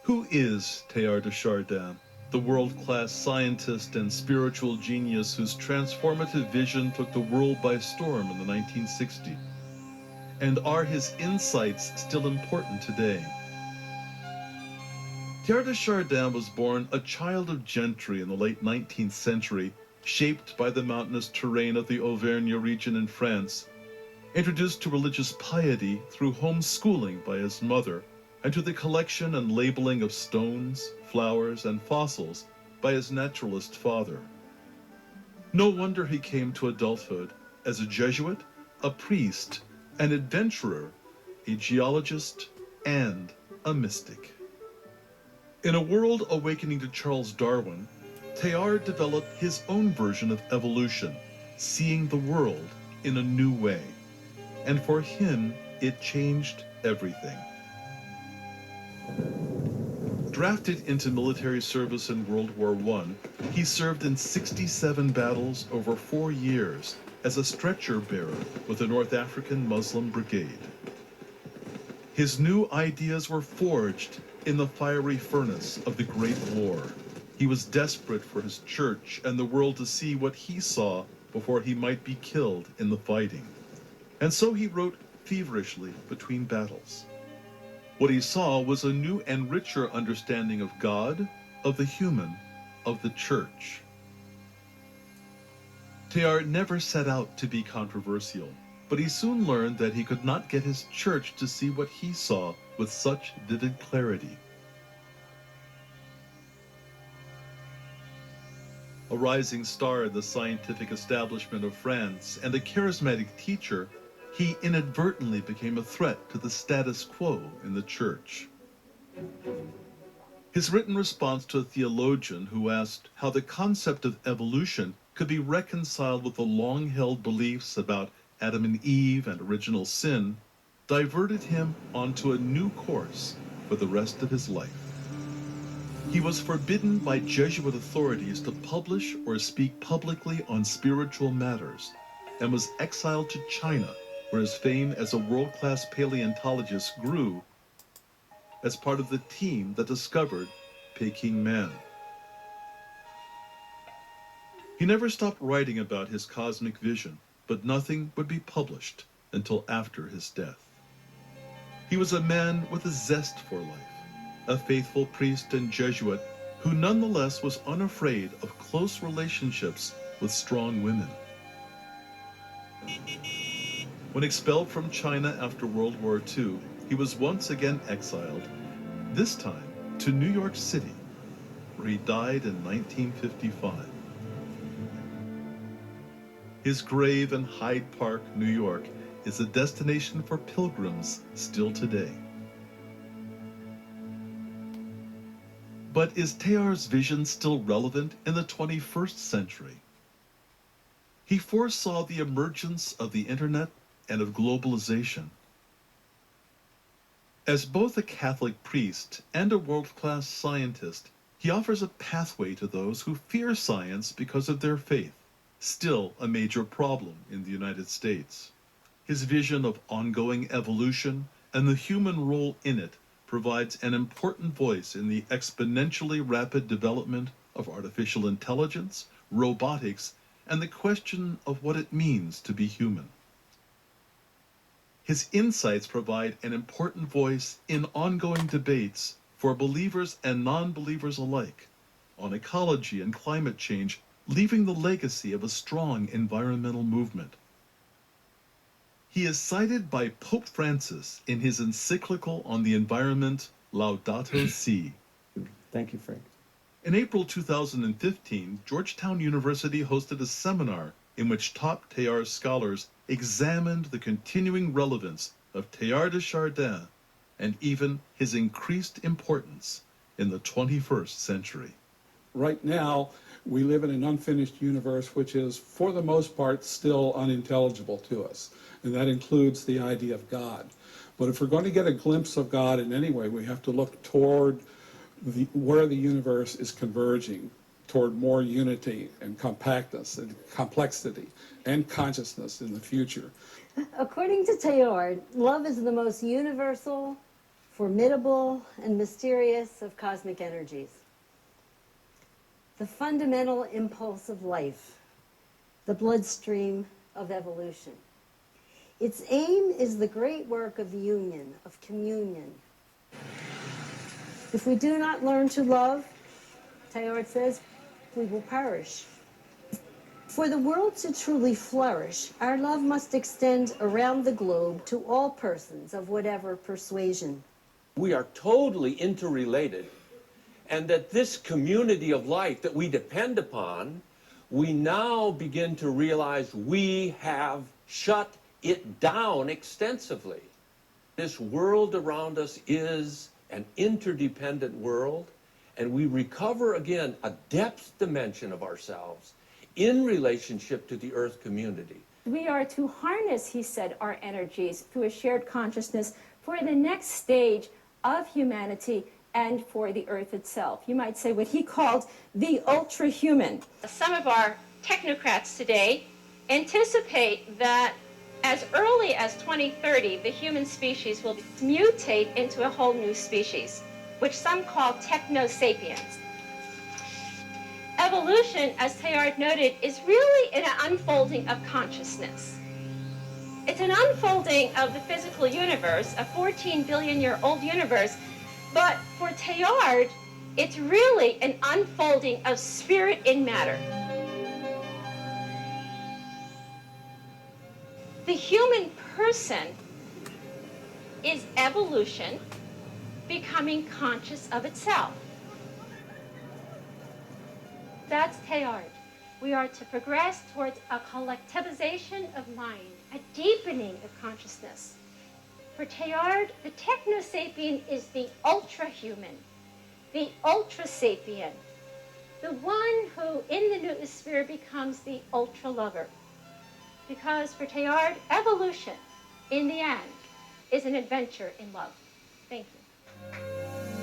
Who is Teilhard de Chardin, the world-class scientist and spiritual genius whose transformative vision took the world by storm in the 1960s? And are his insights still important today? Teilhard de Chardin was born a child of gentry in the late 19th century, shaped by the mountainous terrain of the Auvergne region in France, introduced to religious piety through homeschooling by his mother, and to the collection and labeling of stones, flowers, and fossils by his naturalist father. No wonder he came to adulthood as a Jesuit, a priest, an adventurer, a geologist, and a mystic. In a world awakening to Charles Darwin, Teilhard developed his own version of evolution, seeing the world in a new way. And for him, it changed everything. Drafted into military service in World War I, he served in 67 battles over 4 years as a stretcher bearer with the North African Muslim Brigade. His new ideas were forged in the fiery furnace of the Great War. He was desperate for his church and the world to see what he saw before he might be killed in the fighting. And so he wrote feverishly between battles. What he saw was a new and richer understanding of God, of the human, of the church. Teilhard never set out to be controversial, but he soon learned that he could not get his church to see what he saw with such vivid clarity. A rising star in the scientific establishment of France and a charismatic teacher, he inadvertently became a threat to the status quo in the church. His written response to a theologian who asked how the concept of evolution could be reconciled with the long-held beliefs about Adam and Eve and original sin diverted him onto a new course for the rest of his life. He was forbidden by Jesuit authorities to publish or speak publicly on spiritual matters and was exiled to China, where his fame as a world-class paleontologist grew as part of the team that discovered Peking Man. He never stopped writing about his cosmic vision, but nothing would be published until after his death. He was a man with a zest for life, a faithful priest and Jesuit who nonetheless was unafraid of close relationships with strong women. When expelled from China after World War II, he was once again exiled, this time to New York City, where he died in 1955. His grave in Hyde Park, New York, is a destination for pilgrims still today. But is Teilhard's vision still relevant in the 21st century? He foresaw the emergence of the internet and of globalization. As both a Catholic priest and a world-class scientist, he offers a pathway to those who fear science because of their faith, still a major problem in the United States. His vision of ongoing evolution and the human role in it provides an important voice in the exponentially rapid development of artificial intelligence, robotics, and the question of what it means to be human. His insights provide an important voice in ongoing debates for believers and non-believers alike on ecology and climate change, leaving the legacy of a strong environmental movement. He is cited by Pope Francis in his encyclical on the environment, Laudato Si. Thank you, Frank. In April 2015, Georgetown University hosted a seminar in which top Teilhard scholars examined the continuing relevance of Teilhard de Chardin and even his increased importance in the 21st century. Right now, we live in an unfinished universe which is, for the most part, still unintelligible to us, and that includes the idea of God. But if we're going to get a glimpse of God in any way, we have to look toward where the universe is converging, toward more unity and compactness and complexity and consciousness in the future. According to Teilhard, love is the most universal formidable and mysterious of cosmic energies, the fundamental impulse of life, the bloodstream of evolution. Its aim is the great work of union, of communion. If we do not learn to love, Teilhard says, we will perish. For the world to truly flourish, our love must extend around the globe to all persons of whatever persuasion. We are totally interrelated, and that this community of life that we depend upon, we now begin to realize we have shut it down extensively. This world around us is an interdependent world, and we recover again a depth dimension of ourselves in relationship to the earth community. We are to harness, he said, our energies through a shared consciousness for the next stage of humanity and for the earth itself. You might say what he called the ultra-human. Some of our technocrats today anticipate that as early as 2030, the human species will mutate into a whole new species, which some call techno-sapiens. Evolution, as Teilhard noted, is really an unfolding of consciousness. It's an unfolding of the physical universe, a 14 billion-year-old universe, but for Teilhard, it's really an unfolding of spirit in matter. The human person is evolution becoming conscious of itself. That's Teilhard. We are to progress towards a collectivization of mind, a deepening of consciousness. For Teilhard, the techno-sapien is the ultra-human, the ultra-sapien, the one who in the noosphere becomes the ultra-lover. Because for Teilhard, evolution, in the end, is an adventure in love. Thank you.